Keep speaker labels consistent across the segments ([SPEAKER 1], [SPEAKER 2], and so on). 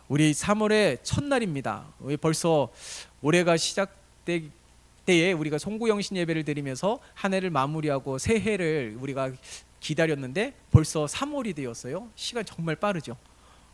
[SPEAKER 1] 우리 3월의 첫날입니다. 벌써 올해가 시작될 때에 우리가 송구영신 예배를 드리면서 한 해를 마무리하고 새해를 우리가 기다렸는데 벌써 3월이 되었어요. 시간 정말 빠르죠.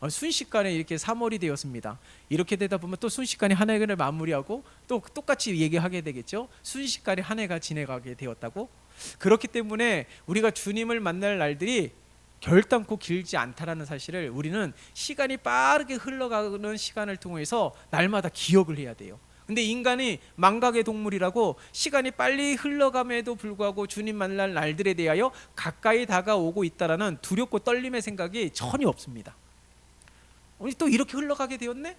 [SPEAKER 1] 순식간에 이렇게 3월이 되었습니다. 이렇게 되다 보면 또 순식간에 한 해를 마무리하고 또 똑같이 얘기하게 되겠죠. 순식간에 한 해가 지나가게 되었다고. 그렇기 때문에 우리가 주님을 만날 날들이 결단코 길지 않다라는 사실을 우리는 시간이 빠르게 흘러가는 시간을 통해서 날마다 기억을 해야 돼요. 근데 인간이 망각의 동물이라고 시간이 빨리 흘러감에도 불구하고 주님 만날 날들에 대하여 가까이 다가오고 있다라는 두렵고 떨림의 생각이 전혀 없습니다. 또 이렇게 흘러가게 되었네?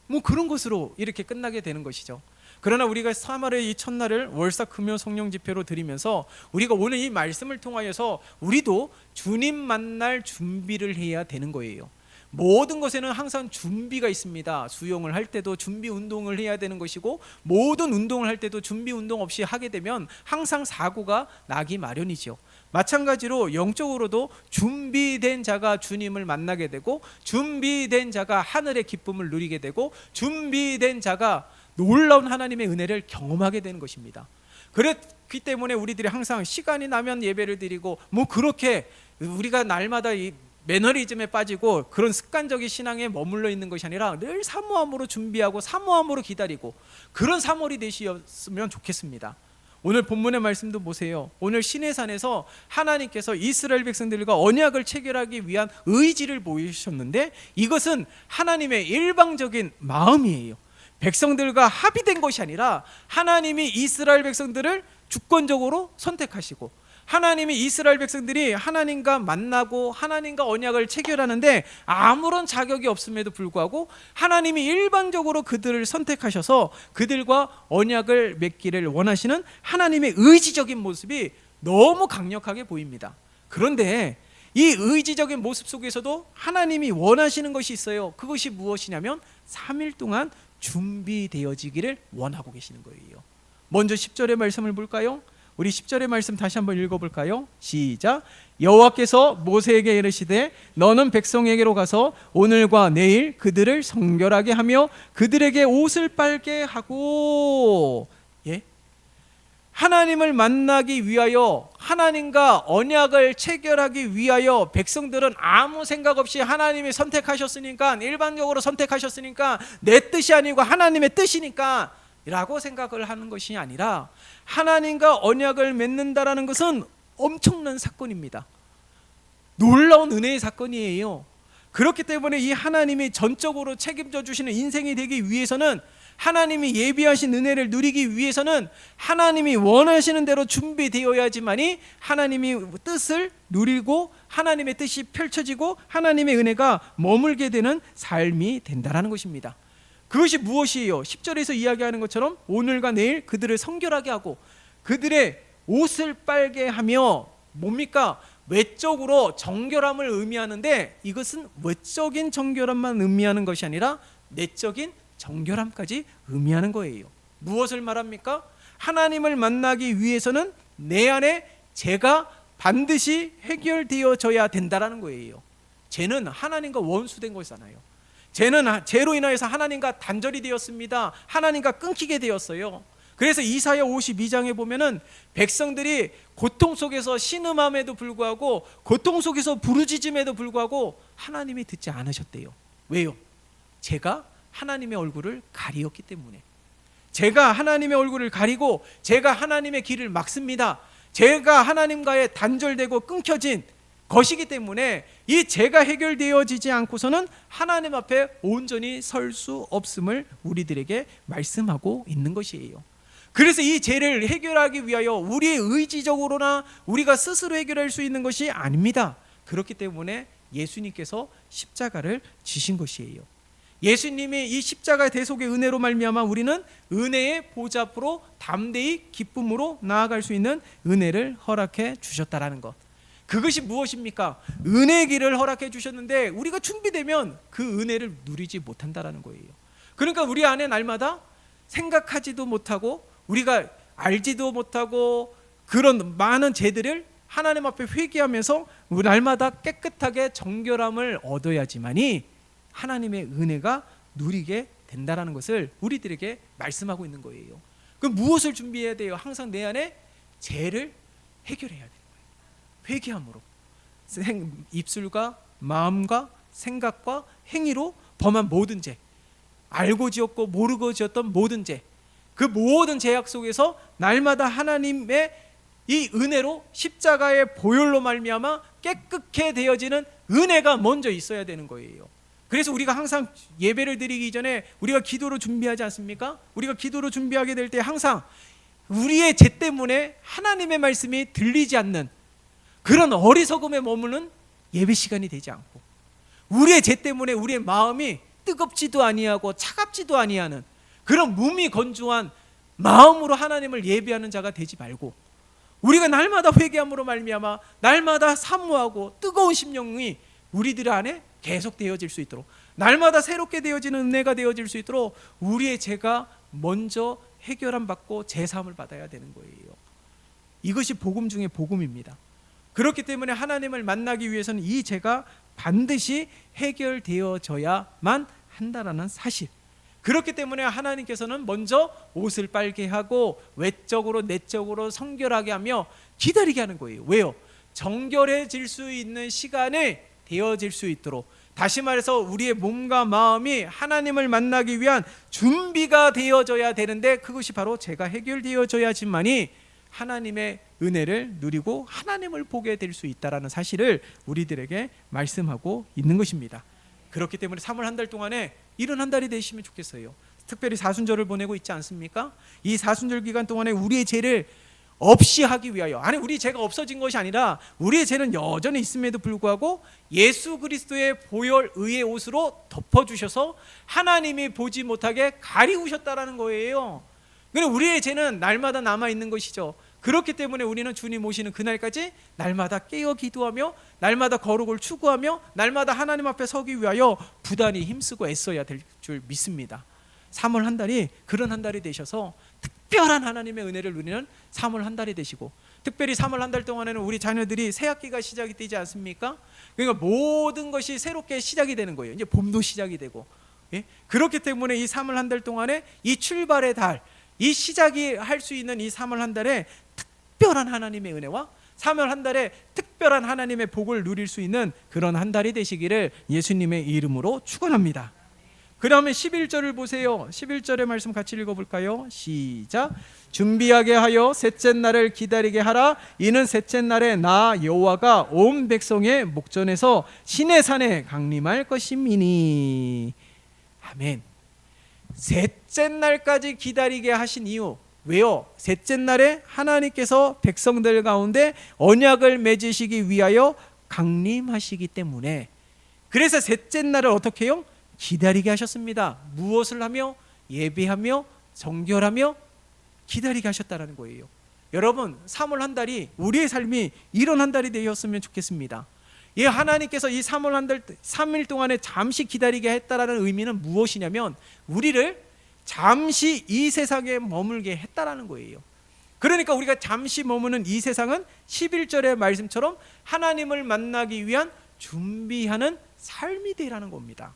[SPEAKER 1] 뭐 그런 것으로 이렇게 끝나게 되는 것이죠. 그러나 우리가 3월의 이 첫날을 월사 금요 성령 집회로 드리면서 우리가 오늘 이 말씀을 통하여서 우리도 주님 만날 준비를 해야 되는 거예요. 모든 것에는 항상 준비가 있습니다. 수영을 할 때도 준비 운동을 해야 되는 것이고, 모든 운동을 할 때도 준비 운동 없이 하게 되면 항상 사고가 나기 마련이죠. 마찬가지로 영적으로도 준비된 자가 주님을 만나게 되고, 준비된 자가 하늘의 기쁨을 누리게 되고, 준비된 자가 놀라운 하나님의 은혜를 경험하게 되는 것입니다. 그렇기 때문에 우리들이 항상 시간이 나면 예배를 드리고, 뭐 그렇게 우리가 날마다 이 매너리즘에 빠지고 그런 습관적인 신앙에 머물러 있는 것이 아니라 늘 사모함으로 준비하고 사모함으로 기다리고, 그런 3월이 되셨으면 좋겠습니다. 오늘 본문의 말씀도 보세요. 오늘 시내산에서 하나님께서 이스라엘 백성들과 언약을 체결하기 위한 의지를 보이셨는데, 이것은 하나님의 일방적인 마음이에요. 백성들과 합의된 것이 아니라 하나님이 이스라엘 백성들을 주권적으로 선택하시고, 하나님이 이스라엘 백성들이 하나님과 만나고 하나님과 언약을 체결하는데 아무런 자격이 없음에도 불구하고 하나님이 일방적으로 그들을 선택하셔서 그들과 언약을 맺기를 원하시는 하나님의 의지적인 모습이 너무 강력하게 보입니다. 그런데 이 의지적인 모습 속에서도 하나님이 원하시는 것이 있어요. 그것이 무엇이냐면 3일 동안 준비되어지기를 원하고 계시는 거예요. 먼저 10절의 말씀을 볼까요? 우리 10절의 말씀 다시 한번 읽어볼까요? 시작. 여호와께서 모세에게 이르시되 너는 백성에게로 가서 오늘과 내일 그들을 성결하게 하며 그들에게 옷을 빨게 하고. 하나님을 만나기 위하여, 하나님과 언약을 체결하기 위하여 백성들은 아무 생각 없이 하나님이 선택하셨으니까, 일반적으로 선택하셨으니까 내 뜻이 아니고 하나님의 뜻이니까 라고 생각을 하는 것이 아니라, 하나님과 언약을 맺는다라는 것은 엄청난 사건입니다. 놀라운 은혜의 사건이에요. 그렇기 때문에 이 하나님이 전적으로 책임져 주시는 인생이 되기 위해서는, 하나님이 예비하신 은혜를 누리기 위해서는 하나님이 원하시는 대로 준비되어야지만이 하나님이 뜻을 누리고 하나님의 뜻이 펼쳐지고 하나님의 은혜가 머물게 되는 삶이 된다라는 것입니다. 그것이 무엇이에요? 10절에서 이야기하는 것처럼 오늘과 내일 그들을 성결하게 하고 그들의 옷을 빨게 하며, 뭡니까? 외적으로 정결함을 의미하는데, 이것은 외적인 정결함만 의미하는 것이 아니라 내적인 정결함까지 의미하는 거예요. 무엇을 말합니까? 하나님을 만나기 위해서는 내 안에 죄가 반드시 해결되어져야 된다라는 거예요. 죄는 하나님과 원수된 거잖아요. 죄는 죄로 인하여서 하나님과 단절이 되었습니다. 하나님과 끊기게 되었어요. 그래서 이사야 52장에 보면은 백성들이 고통 속에서 신음함에도 불구하고, 고통 속에서 부르짖음에도 불구하고 하나님이 듣지 않으셨대요. 왜요? 죄가 하나님의 얼굴을 가리었기 때문에. 제가 하나님의 얼굴을 가리고 제가 하나님의 길을 막습니다. 제가 하나님과의 단절되고 끊겨진 것이기 때문에 이 죄가 해결되어지지 않고서는 하나님 앞에 온전히 설 수 없음을 우리들에게 말씀하고 있는 것이에요. 그래서 이 죄를 해결하기 위하여 우리의 의지적으로나 우리가 스스로 해결할 수 있는 것이 아닙니다. 그렇기 때문에 예수님께서 십자가를 지신 것이에요. 예수님이 이 십자가의 대속의 은혜로 말미암아 우리는 은혜의 보좌 앞으로 담대히 기쁨으로 나아갈 수 있는 은혜를 허락해 주셨다라는 것. 그것이 무엇입니까? 은혜의 길을 허락해 주셨는데 우리가 준비되면 그 은혜를 누리지 못한다라는 거예요. 그러니까 우리 안에 날마다 생각하지도 못하고 우리가 알지도 못하고 그런 많은 죄들을 하나님 앞에 회개하면서 날마다 깨끗하게 정결함을 얻어야지만이 하나님의 은혜가 누리게 된다라는 것을 우리들에게 말씀하고 있는 거예요. 그럼 무엇을 준비해야 돼요? 항상 내 안에 죄를 해결해야 되는 거예요. 회개함으로 입술과 마음과 생각과 행위로 범한 모든 죄, 알고 지었고 모르고 지었던 모든 죄, 그 모든 죄악 속에서 날마다 하나님의 이 은혜로 십자가의 보혈로 말미암아 깨끗게 되어지는 은혜가 먼저 있어야 되는 거예요. 그래서 우리가 항상 예배를 드리기 전에 우리가 기도로 준비하지 않습니까? 우리가 기도로 준비하게 될 때 항상 우리의 죄 때문에 하나님의 말씀이 들리지 않는 그런 어리석음에 머무는 예배 시간이 되지 않고, 우리의 죄 때문에 우리의 마음이 뜨겁지도 아니하고 차갑지도 아니하는 그런 무미건조한 마음으로 하나님을 예배하는 자가 되지 말고, 우리가 날마다 회개함으로 말미암아 날마다 사모하고 뜨거운 심령이 우리들 안에 계속 되어질 수 있도록, 날마다 새롭게 되어지는 은혜가 되어질 수 있도록 우리의 죄가 먼저 해결함 받고 제사함을 받아야 되는 거예요. 이것이 복음 중에 복음입니다. 그렇기 때문에 하나님을 만나기 위해서는 이 죄가 반드시 해결되어져야만 한다라는 사실. 그렇기 때문에 하나님께서는 먼저 옷을 빨게 하고 외적으로 내적으로 성결하게 하며 기다리게 하는 거예요. 왜요? 정결해질 수 있는 시간이 되어질 수 있도록, 다시 말해서 우리의 몸과 마음이 하나님을 만나기 위한 준비가 되어져야 되는데, 그것이 바로 죄가 해결되어져야지만이 하나님의 은혜를 누리고 하나님을 보게 될 수 있다라는 사실을 우리들에게 말씀하고 있는 것입니다. 그렇기 때문에 3월 한 달 동안에 이런 한 달이 되시면 좋겠어요. 특별히 사순절을 보내고 있지 않습니까? 이 사순절 기간 동안에 우리의 죄를 없이 하기 위하여, 아니 우리 죄가 없어진 것이 아니라 우리의 죄는 여전히 있음에도 불구하고 예수 그리스도의 보혈 의의 옷으로 덮어주셔서 하나님이 보지 못하게 가리우셨다라는 거예요. 그러니까 우리의 죄는 날마다 남아있는 것이죠. 그렇기 때문에 우리는 주님 오시는 그날까지 날마다 깨어 기도하며 날마다 거룩을 추구하며 날마다 하나님 앞에 서기 위하여 부단히 힘쓰고 애써야 될 줄 믿습니다. 3월 한 달이 그런 한 달이 되셔서 특별한 하나님의 은혜를 누리는 3월 한 달이 되시고, 특별히 3월 한 달 동안에는 우리 자녀들이 새 학기가 시작이 되지 않습니까? 그러니까 모든 것이 새롭게 시작이 되는 거예요. 이제 봄도 시작이 되고, 예? 그렇기 때문에 이 3월 한 달 동안에 이 출발의 달, 이 시작이 할 수 있는 이 3월 한 달에 특별한 하나님의 은혜와 3월 한 달에 특별한 하나님의 복을 누릴 수 있는 그런 한 달이 되시기를 예수님의 이름으로 축원합니다. 그러면 11절을 보세요. 11절의 말씀 같이 읽어볼까요? 시작. 준비하게 하여 셋째 날을 기다리게 하라. 이는 셋째 날에 나 여호와가 온 백성의 목전에서 시내 산에 강림할 것임이니. 아멘. 셋째 날까지 기다리게 하신 이유, 왜요? 셋째 날에 하나님께서 백성들 가운데 언약을 맺으시기 위하여 강림하시기 때문에, 그래서 셋째 날을 어떻게 해요? 기다리게 하셨습니다. 무엇을 하며? 예배하며 정결하며 기다리게 하셨다는 거예요. 여러분, 3월 한 달이 우리의 삶이 이런 한 달이 되었으면 좋겠습니다. 예, 하나님께서 이 3월 한 달 3일 동안에 잠시 기다리게 했다라는 의미는 무엇이냐면 우리를 잠시 이 세상에 머물게 했다라는 거예요. 그러니까 우리가 잠시 머무는 이 세상은 11절의 말씀처럼 하나님을 만나기 위한 준비하는 삶이 되라는 겁니다.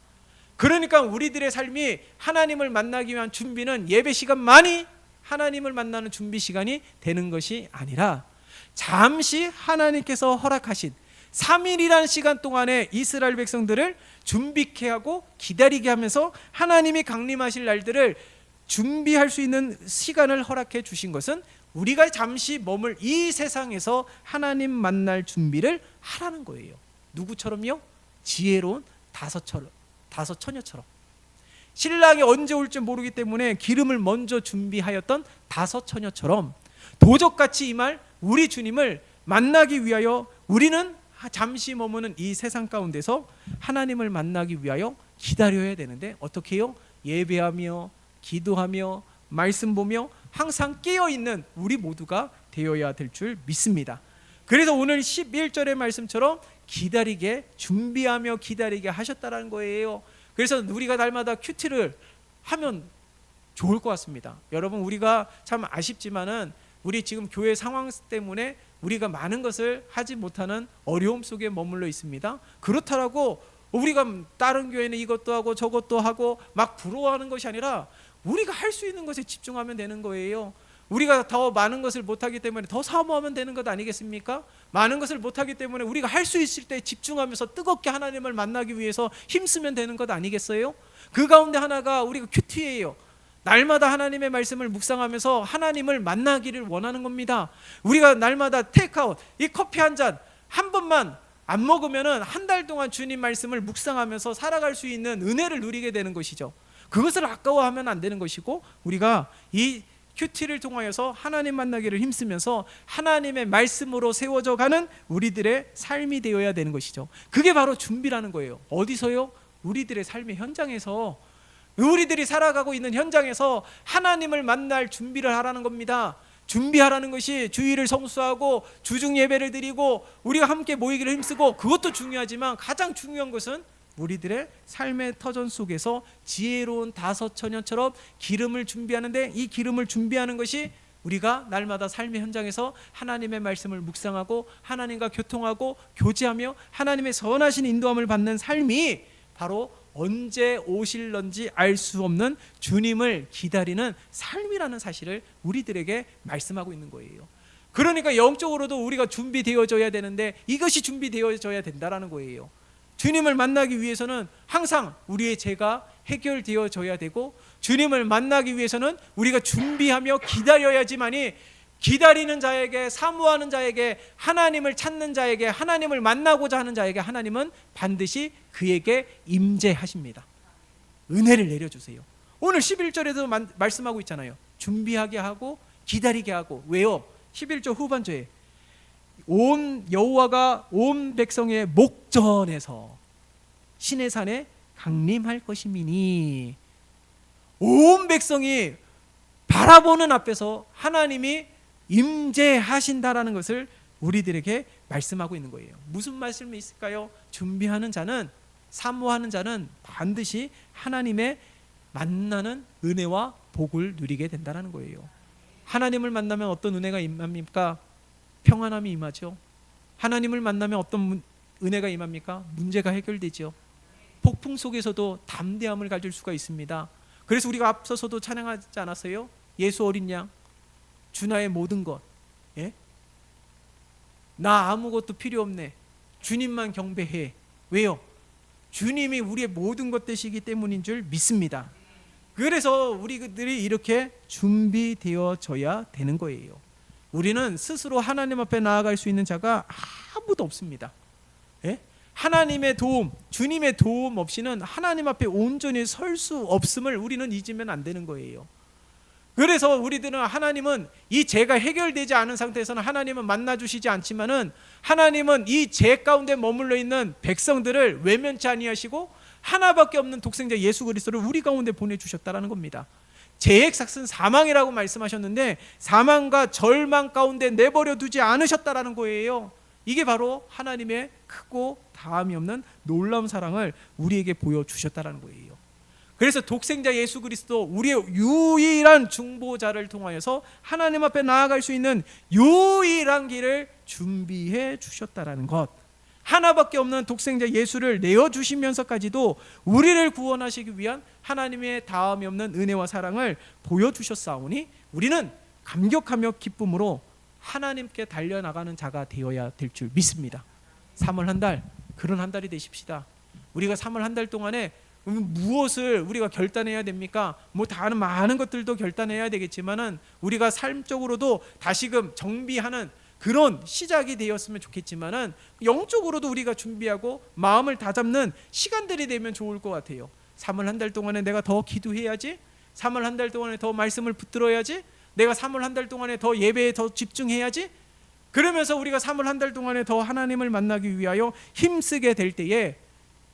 [SPEAKER 1] 그러니까 우리들의 삶이 하나님을 만나기 위한 준비는 예배 시간만이 하나님을 만나는 준비 시간이 되는 것이 아니라 잠시 하나님께서 허락하신 3일이라는 시간 동안에 이스라엘 백성들을 준비케 하고 기다리게 하면서 하나님이 강림하실 날들을 준비할 수 있는 시간을 허락해 주신 것은 우리가 잠시 머물 이 세상에서 하나님 만날 준비를 하라는 거예요. 누구처럼요? 지혜로운 다섯 처녀처럼. 신랑이 언제 올지 모르기 때문에 기름을 먼저 준비하였던 다섯 처녀처럼 도적같이 임할 우리 주님을 만나기 위하여 우리는 잠시 머무는 이 세상 가운데서 하나님을 만나기 위하여 기다려야 되는데, 어떻게 해요? 예배하며 기도하며 말씀 보며 항상 깨어있는 우리 모두가 되어야 될 줄 믿습니다. 그래서 오늘 11절의 말씀처럼 기다리게, 준비하며 기다리게 하셨다는 거예요. 그래서 우리가 날마다 큐티를 하면 좋을 것 같습니다. 여러분, 우리가 참 아쉽지만은 우리 지금 교회 상황 때문에 우리가 많은 것을 하지 못하는 어려움 속에 머물러 있습니다. 그렇다라고 우리가 다른 교회는 이것도 하고 저것도 하고 막 부러워하는 것이 아니라 우리가 할 수 있는 것에 집중하면 되는 거예요. 우리가 더 많은 것을 못하기 때문에 더 사모하면 되는 것 아니겠습니까? 많은 것을 못하기 때문에 우리가 할 수 있을 때 집중하면서 뜨겁게 하나님을 만나기 위해서 힘쓰면 되는 것 아니겠어요? 그 가운데 하나가 우리가 큐티예요. 날마다 하나님의 말씀을 묵상하면서 하나님을 만나기를 원하는 겁니다. 우리가 날마다 테이크아웃, 이 커피 한 잔 한 번만 안 먹으면은 한 달 동안 주님 말씀을 묵상하면서 살아갈 수 있는 은혜를 누리게 되는 것이죠. 그것을 아까워하면 안 되는 것이고, 우리가 이 큐티를 통하여서 하나님 만나기를 힘쓰면서 하나님의 말씀으로 세워져 가는 우리들의 삶이 되어야 되는 것이죠. 그게 바로 준비라는 거예요. 어디서요? 우리들의 삶의 현장에서, 우리들이 살아가고 있는 현장에서 하나님을 만날 준비를 하라는 겁니다. 준비하라는 것이 주일을 성수하고 주중 예배를 드리고 우리가 함께 모이기를 힘쓰고, 그것도 중요하지만 가장 중요한 것은 우리들의 삶의 터전 속에서 지혜로운 다섯 처녀처럼 기름을 준비하는데, 이 기름을 준비하는 것이 우리가 날마다 삶의 현장에서 하나님의 말씀을 묵상하고 하나님과 교통하고 교제하며 하나님의 선하신 인도함을 받는 삶이 바로 언제 오실런지 알 수 없는 주님을 기다리는 삶이라는 사실을 우리들에게 말씀하고 있는 거예요. 그러니까 영적으로도 우리가 준비되어져야 되는데, 이것이 준비되어져야 된다라는 거예요. 주님을 만나기 위해서는 항상 우리의 죄가 해결되어져야 되고, 주님을 만나기 위해서는 우리가 준비하며 기다려야지만이, 기다리는 자에게, 사모하는 자에게, 하나님을 찾는 자에게, 하나님을 만나고자 하는 자에게 하나님은 반드시 그에게 임재하십니다. 은혜를 내려주세요. 오늘 11절에도 말씀하고 있잖아요. 준비하게 하고 기다리게 하고. 왜요? 11절 후반절에 온 여호와가 온 백성의 목전에서 신의 산에 강림할 것이미니, 온 백성이 바라보는 앞에서 하나님이 임재하신다라는 것을 우리들에게 말씀하고 있는 거예요. 무슨 말씀이 있을까요? 준비하는 자는, 사모하는 자는 반드시 하나님의 만나는 은혜와 복을 누리게 된다는 거예요. 하나님을 만나면 어떤 은혜가 임합니까? 평안함이 임하죠. 하나님을 만나면 어떤 은혜가 임합니까? 문제가 해결되죠. 폭풍 속에서도 담대함을 가질 수가 있습니다. 그래서 우리가 앞서서도 찬양하지 않았어요? 예수 어린 양, 주 나의 모든 것, 예? 나 아무것도 필요 없네, 주님만 경배해. 왜요? 주님이 우리의 모든 것 되시기 때문인 줄 믿습니다. 그래서 우리들이 이렇게 준비되어져야 되는 거예요. 우리는 스스로 하나님 앞에 나아갈 수 있는 자가 아무도 없습니다. 예? 하나님의 도움, 주님의 도움 없이는 하나님 앞에 온전히 설 수 없음을 우리는 잊으면 안 되는 거예요. 그래서 우리들은, 하나님은 이 죄가 해결되지 않은 상태에서는 하나님은 만나주시지 않지만은, 하나님은 이 죄 가운데 머물러 있는 백성들을 외면치 아니하시고 하나밖에 없는 독생자 예수 그리스도를 우리 가운데 보내주셨다는 겁니다. 죄의 삭은 사망이라고 말씀하셨는데, 사망과 절망 가운데 내버려 두지 않으셨다는 거예요. 이게 바로 하나님의 크고 다함이 없는 놀라운 사랑을 우리에게 보여주셨다는 거예요. 그래서 독생자 예수 그리스도, 우리의 유일한 중보자를 통하여서 하나님 앞에 나아갈 수 있는 유일한 길을 준비해 주셨다는 것, 하나밖에 없는 독생자 예수를 내어주시면서까지도 우리를 구원하시기 위한 하나님의 다함이 없는 은혜와 사랑을 보여주셨사오니, 우리는 감격하며 기쁨으로 하나님께 달려나가는 자가 되어야 될 줄 믿습니다. 3월 한 달, 그런 한 달이 되십시다. 우리가 3월 한 달 동안에 무엇을 우리가 결단해야 됩니까? 다른 많은 것들도 결단해야 되겠지만은, 우리가 삶적으로도 다시금 정비하는 그런 시작이 되었으면 좋겠지만은, 영적으로도 우리가 준비하고 마음을 다잡는 시간들이 되면 좋을 것 같아요. 3월 한 달 동안에 내가 더 기도해야지, 3월 한 달 동안에 더 말씀을 붙들어야지, 내가 3월 한 달 동안에 더 예배에 더 집중해야지. 그러면서 우리가 3월 한 달 동안에 더 하나님을 만나기 위하여 힘쓰게 될 때에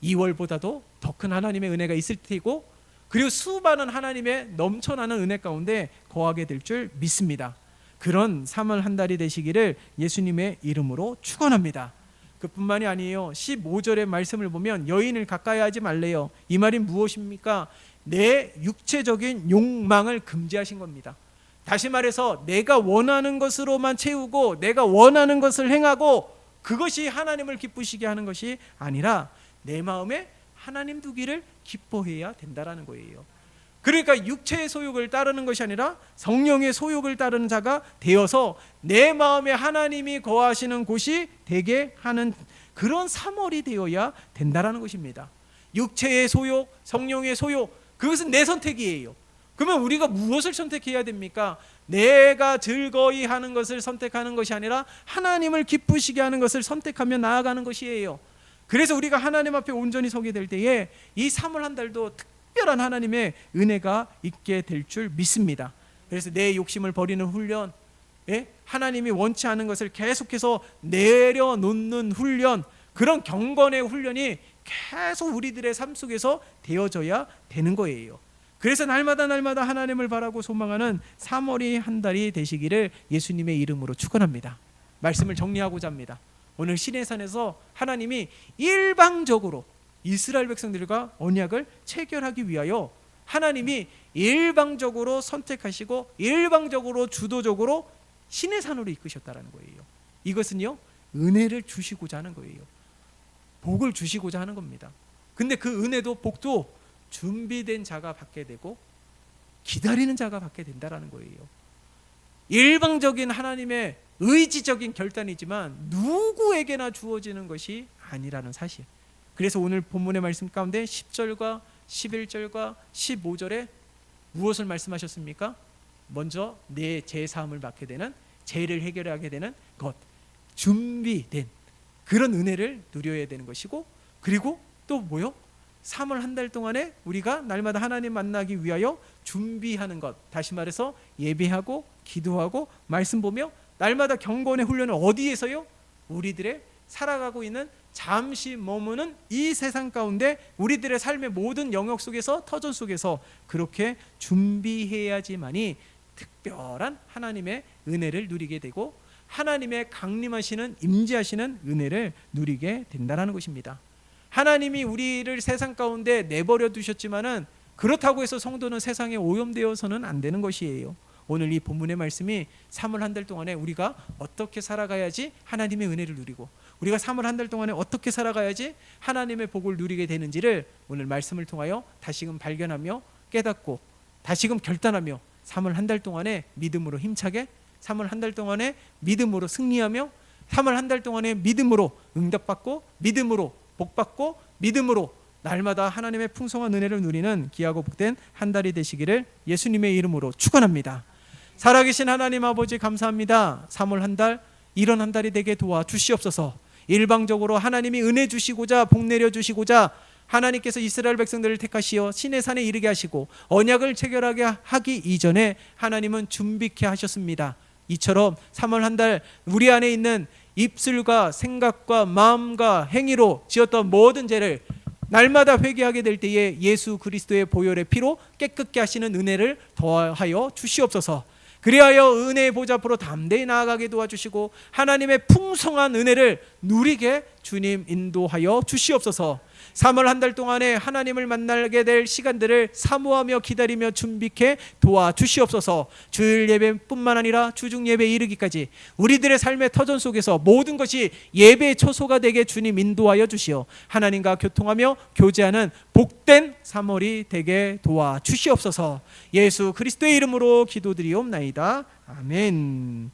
[SPEAKER 1] 2월보다도 더 큰 하나님의 은혜가 있을 테고, 그리고 수많은 하나님의 넘쳐나는 은혜 가운데 거하게 될 줄 믿습니다. 그런 3월 한 달이 되시기를 예수님의 이름으로 축원합니다. 그뿐만이 아니에요. 15절의 말씀을 보면 여인을 가까이 하지 말래요. 이 말이 무엇입니까? 내 육체적인 욕망을 금지하신 겁니다. 다시 말해서 내가 원하는 것으로만 채우고 내가 원하는 것을 행하고 그것이 하나님을 기쁘시게 하는 것이 아니라, 내 마음에 하나님 두기를 기뻐해야 된다라는 거예요. 그러니까 육체의 소욕을 따르는 것이 아니라 성령의 소욕을 따르는 자가 되어서 내 마음에 하나님이 거하시는 곳이 되게 하는 그런 사월이 되어야 된다라는 것입니다. 육체의 소욕, 성령의 소욕, 그것은 내 선택이에요. 그러면 우리가 무엇을 선택해야 됩니까? 내가 즐거이 하는 것을 선택하는 것이 아니라 하나님을 기쁘시게 하는 것을 선택하며 나아가는 것이에요. 그래서 우리가 하나님 앞에 온전히 서게 될 때에 이 3월 한 달도 특별한 하나님의 은혜가 있게 될 줄 믿습니다. 그래서 내 욕심을 버리는 훈련, 하나님이 원치 않은 것을 계속해서 내려놓는 훈련, 그런 경건의 훈련이 계속 우리들의 삶 속에서 되어져야 되는 거예요. 그래서 날마다 하나님을 바라고 소망하는 3월이 한 달이 되시기를 예수님의 이름으로 축원합니다. 말씀을 정리하고자 합니다. 오늘 시내산에서 하나님이 일방적으로 이스라엘 백성들과 언약을 체결하기 위하여 하나님이 일방적으로 선택하시고 일방적으로 주도적으로 시내산으로 이끄셨다라는 거예요. 이것은요, 은혜를 주시고자 하는 거예요. 복을 주시고자 하는 겁니다. 근데 그 은혜도 복도 준비된 자가 받게 되고 기다리는 자가 받게 된다라는 거예요. 일방적인 하나님의 의지적인 결단이지만 누구에게나 주어지는 것이 아니라는 사실. 그래서 오늘 본문의 말씀 가운데 10절과 11절과 15절에 무엇을 말씀하셨습니까? 먼저 내 죄사함을 받게 되는, 죄를 해결하게 되는 것, 준비된 그런 은혜를 누려야 되는 것이고, 그리고 또 뭐요? 3월 한 달 동안에 우리가 날마다 하나님 만나기 위하여 준비하는 것, 다시 말해서 예배하고 기도하고 말씀 보며 날마다 경건의 훈련을 어디에서요? 우리들의 살아가고 있는 잠시 머무는 이 세상 가운데 우리들의 삶의 모든 영역 속에서, 터전 속에서 그렇게 준비해야지만이 특별한 하나님의 은혜를 누리게 되고 하나님의 강림하시는, 임재하시는 은혜를 누리게 된다는 것입니다. 하나님이 우리를 세상 가운데 내버려 두셨지만은 그렇다고 해서 성도는 세상에 오염되어서는 안 되는 것이에요. 오늘 이 본문의 말씀이 3월 한 달 동안에 우리가 어떻게 살아가야지 하나님의 은혜를 누리고, 우리가 3월 한 달 동안에 어떻게 살아가야지 하나님의 복을 누리게 되는지를 오늘 말씀을 통하여 다시금 발견하며 깨닫고 다시금 결단하며 3월 한 달 동안에 믿음으로 힘차게, 3월 한 달 동안에 믿음으로 승리하며, 3월 한 달 동안에 믿음으로 응답받고, 믿음으로 복받고, 믿음으로 날마다 하나님의 풍성한 은혜를 누리는 귀하고 복된 한 달이 되시기를 예수님의 이름으로 축원합니다. 살아계신 하나님 아버지 감사합니다. 3월 한 달, 이런 한 달이 되게 도와주시옵소서. 일방적으로 하나님이 은혜 주시고자, 복 내려 주시고자 하나님께서 이스라엘 백성들을 택하시어 시내산에 이르게 하시고 언약을 체결하게 하기 이전에 하나님은 준비케 하셨습니다. 이처럼 3월 한 달 우리 안에 있는 입술과 생각과 마음과 행위로 지었던 모든 죄를 날마다 회개하게 될 때에 예수 그리스도의 보혈의 피로 깨끗게 하시는 은혜를 더하여 주시옵소서. 그리하여 은혜의 보좌 앞으로 담대히 나아가게 도와주시고 하나님의 풍성한 은혜를 누리게 주님 인도하여 주시옵소서. 3월 한 달 동안에 하나님을 만나게 될 시간들을 사모하며 기다리며 준비케 도와주시옵소서. 주일 예배뿐만 아니라 주중 예배 이르기까지 우리들의 삶의 터전 속에서 모든 것이 예배의 초소가 되게 주님 인도하여 주시어 하나님과 교통하며 교제하는 복된 3월이 되게 도와주시옵소서. 예수 그리스도의 이름으로 기도드리옵나이다. 아멘.